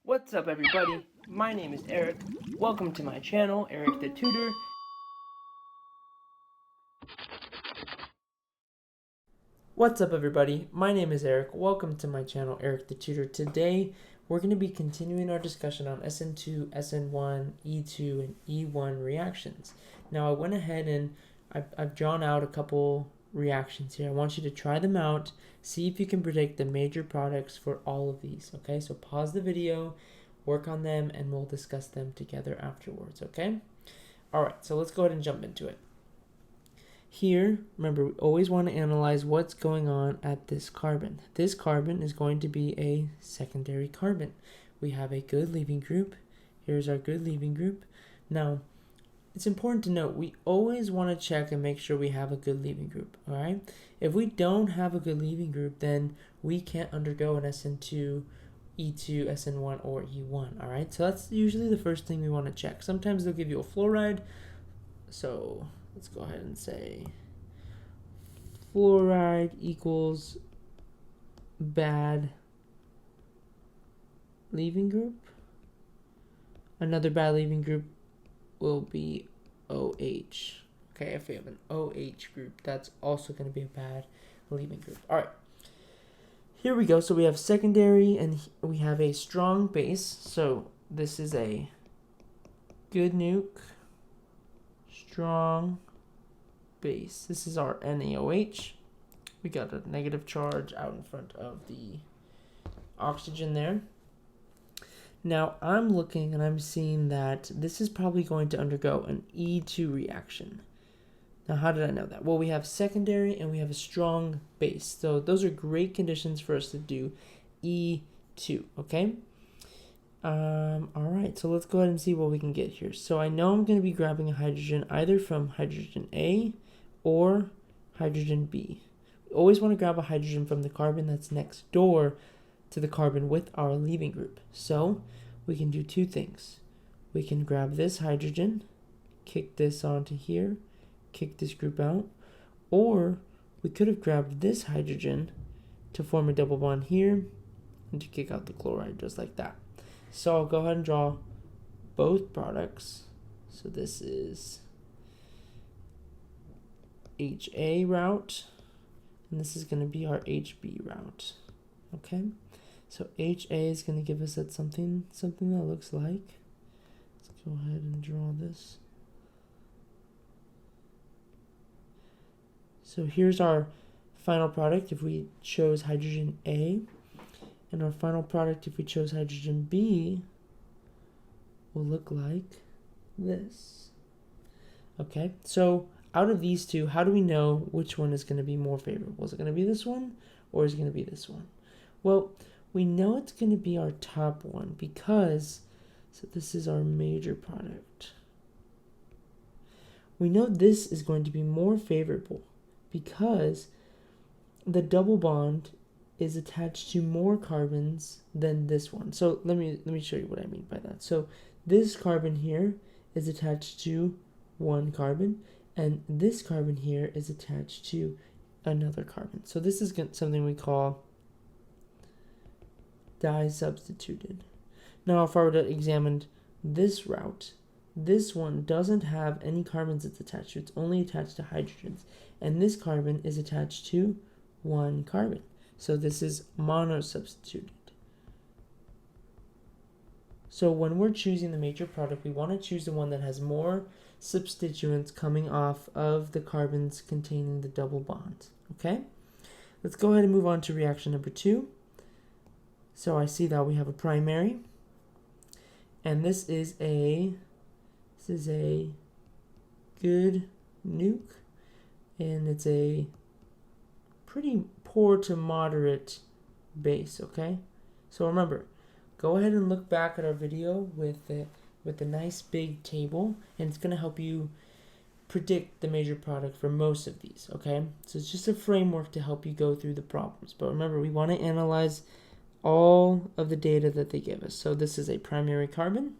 What's up everybody, my name is Eric. Welcome to my channel, Eric the Tutor. What's up everybody, my name is Eric. Welcome to my channel, Eric the Tutor. Today we're going to be continuing our discussion on SN2, SN1, E2, and E1 reactions. Now I went ahead and I've drawn out a couple reactions here. I want you to try them out, see if you can predict the major products for all of these, okay? So pause the video, work on them, and we'll discuss them together afterwards, okay? All right, so let's go ahead and jump into it. Here, remember, we always want to analyze what's going on at this carbon. This carbon is going to be a secondary carbon. We have a good leaving group. Here's our good leaving group. Now, it's important to note, we always want to check and make sure we have a good leaving group, all right? If we don't have a good leaving group, then we can't undergo an SN2, E2, SN1, or E1, all right? So that's usually the first thing we want to check. Sometimes they'll give you a fluoride. So let's go ahead and say fluoride equals bad leaving group. Another bad leaving group will be OH. Okay, if we have an OH group, that's also going to be a bad leaving group. All right, here we go. So we have secondary and we have a strong base. So this is a good nuke, strong base. This is our NaOH. We got a negative charge out in front of the oxygen there. Now I'm looking and I'm seeing that this is probably going to undergo an E2 reaction. Now how did I know that? Well, we have secondary and we have a strong base. So those are great conditions for us to do E2, okay? All right, so let's go ahead and see what we can get here. So I know I'm going to be grabbing a hydrogen either from hydrogen A or hydrogen B. We always want to grab a hydrogen from the carbon that's next door to the carbon with our leaving group. So we can do two things. We can grab this hydrogen, kick this onto here, kick this group out, or we could have grabbed this hydrogen to form a double bond here and to kick out the chloride just like that. So I'll go ahead and draw both products. So this is HA route, and this is going to be our HB route. Okay, so HA is going to give us that something that looks like. Let's go ahead and draw this. So here's our final product if we chose hydrogen A. And our final product, if we chose hydrogen B, will look like this. Okay, so out of these two, how do we know which one is going to be more favorable? Is it going to be this one or is it going to be this one? Well, we know it's going to be our top one because, so this is our major product. We know this is going to be more favorable because the double bond is attached to more carbons than this one. So let me show you what I mean by that. So this carbon here is attached to one carbon, and this carbon here is attached to another carbon. So this is something we call di-substituted. Now if I were to examine this route, this one doesn't have any carbons it's attached to. It's only attached to hydrogens, and this carbon is attached to one carbon. So this is mono-substituted. So when we're choosing the major product, we want to choose the one that has more substituents coming off of the carbons containing the double bonds. Okay? Let's go ahead and move on to reaction number 2. So I see that we have a primary, and this is a good nuke, and it's a pretty poor to moderate base, okay? So remember, go ahead and look back at our video with a nice big table, and it's going to help you predict the major product for most of these, okay? So it's just a framework to help you go through the problems. But remember, we want to analyze all of the data that they give us. So this is a primary carbon,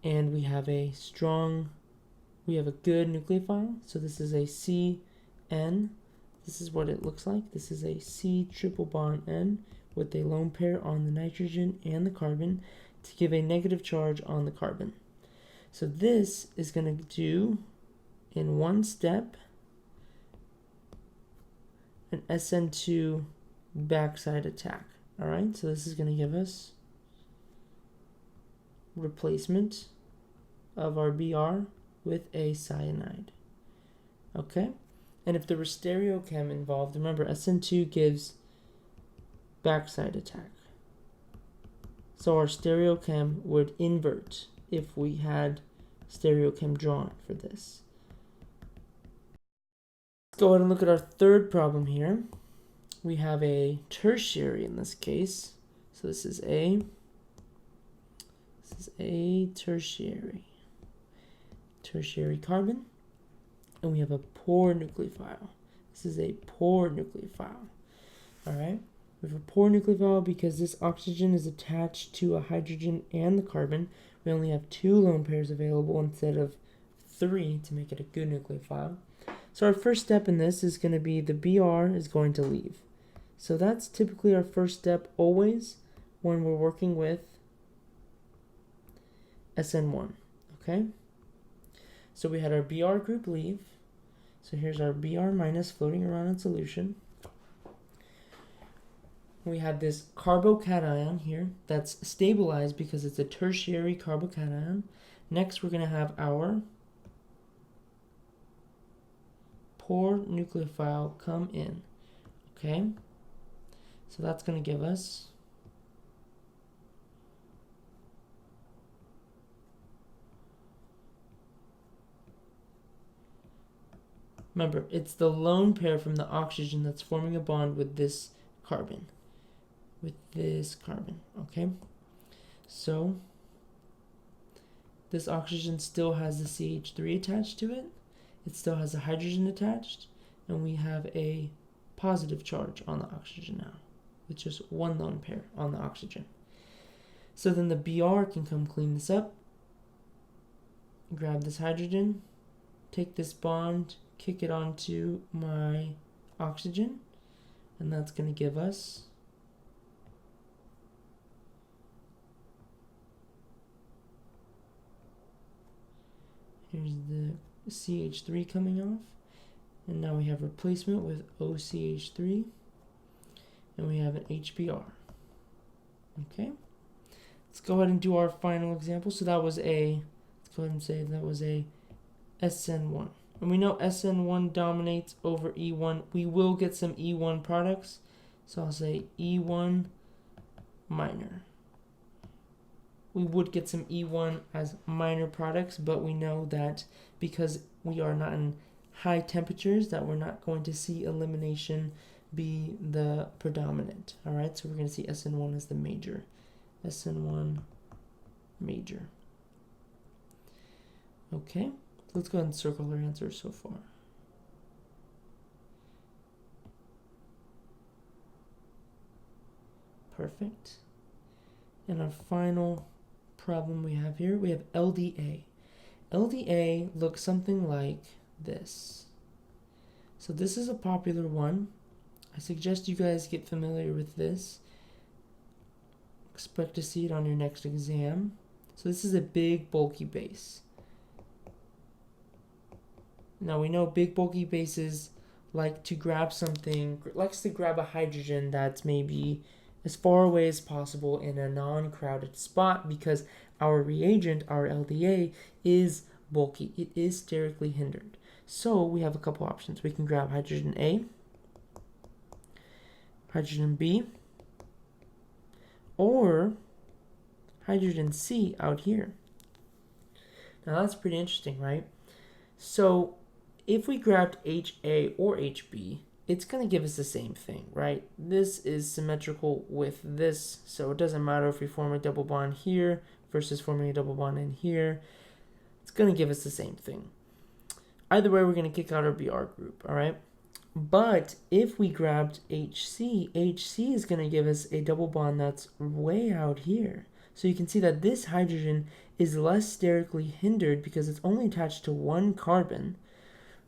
and we have a good nucleophile. So this is a CN. This is what it looks like. This is a C triple bond N with a lone pair on the nitrogen and the carbon to give a negative charge on the carbon. So this is going to do, in one step, an SN2 backside attack. All right, so this is going to give us replacement of our Br with a cyanide. Okay, and if there was stereochem involved, remember SN2 gives backside attack. So our stereochem would invert if we had stereochem drawn for this. Let's go ahead and look at our third problem here. We have a tertiary in this case. So this is a tertiary carbon, and we have a poor nucleophile. This is a poor nucleophile. All right, we have a poor nucleophile because this oxygen is attached to a hydrogen and the carbon. We only have 2 lone pairs available instead of 3 to make it a good nucleophile. So our first step in this is going to be the Br is going to leave. So that's typically our first step always when we're working with SN1, okay? So we had our Br group leave. So here's our Br minus floating around in solution. We have this carbocation here that's stabilized because it's a tertiary carbocation. Next, we're going to have our poor nucleophile come in, okay? So that's going to give us remember, it's the lone pair from the oxygen that's forming a bond with this carbon. Okay? So this oxygen still has the CH3 attached to it. It still has a hydrogen attached, and we have a positive charge on the oxygen now, with just 1 lone pair on the oxygen. So then the Br can come clean this up, grab this hydrogen, take this bond, kick it onto my oxygen, and that's going to give us here's the CH3 coming off, and now we have replacement with OCH3, and we have an HBr. Okay, let's go ahead and do our final example. So that was a, let's go ahead and say that was a SN1. And we know SN1 dominates over E1. We will get some E1 products. So I'll say E1 minor. We would get some E1 as minor products, but we know that because we are not in high temperatures that we're not going to see elimination be the predominant. All right, so we're going to see SN1 as the major. SN1 major. Okay. Let's go ahead and circle our answers so far. Perfect. And our final problem we have here, we have LDA. LDA looks something like this. So this is a popular one. I suggest you guys get familiar with this. Expect to see it on your next exam. So this is a big bulky base. Now we know big bulky bases like to grab something, likes to grab a hydrogen that's maybe as far away as possible in a non-crowded spot because our reagent, our LDA, is bulky. It is sterically hindered. So we have a couple options. We can grab hydrogen A, hydrogen B, or hydrogen C out here. Now that's pretty interesting, right? So if we grabbed HA or HB, it's going to give us the same thing, right? This is symmetrical with this, so it doesn't matter if we form a double bond here versus forming a double bond in here. It's going to give us the same thing. Either way, we're going to kick out our Br group, all right? But if we grabbed HC, HC is going to give us a double bond that's way out here. So you can see that this hydrogen is less sterically hindered because it's only attached to 1 carbon,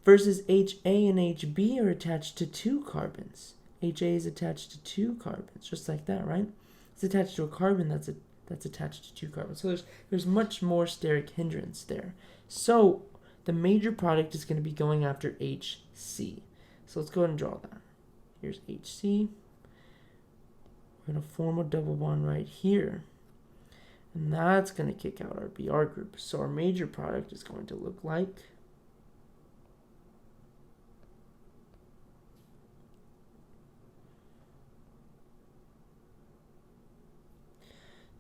versus HA and HB are attached to 2 carbons. HA is attached to 2 carbons, just like that, right? It's attached to a carbon that's attached to 2 carbons. So there's much more steric hindrance there. So the major product is going to be going after HC. So let's go ahead and draw that. Here's HC. We're going to form a double bond right here. And that's going to kick out our Br group. So our major product is going to look like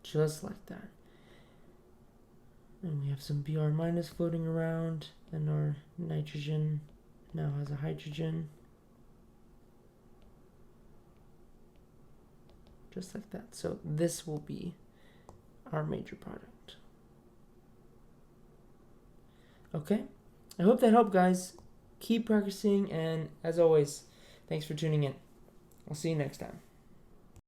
just like that. And we have some Br minus floating around, and our nitrogen now has a hydrogen. Just like that. So this will be our major product. Okay, I hope that helped, guys. Keep practicing, and as always, thanks for tuning in. I'll see you next time.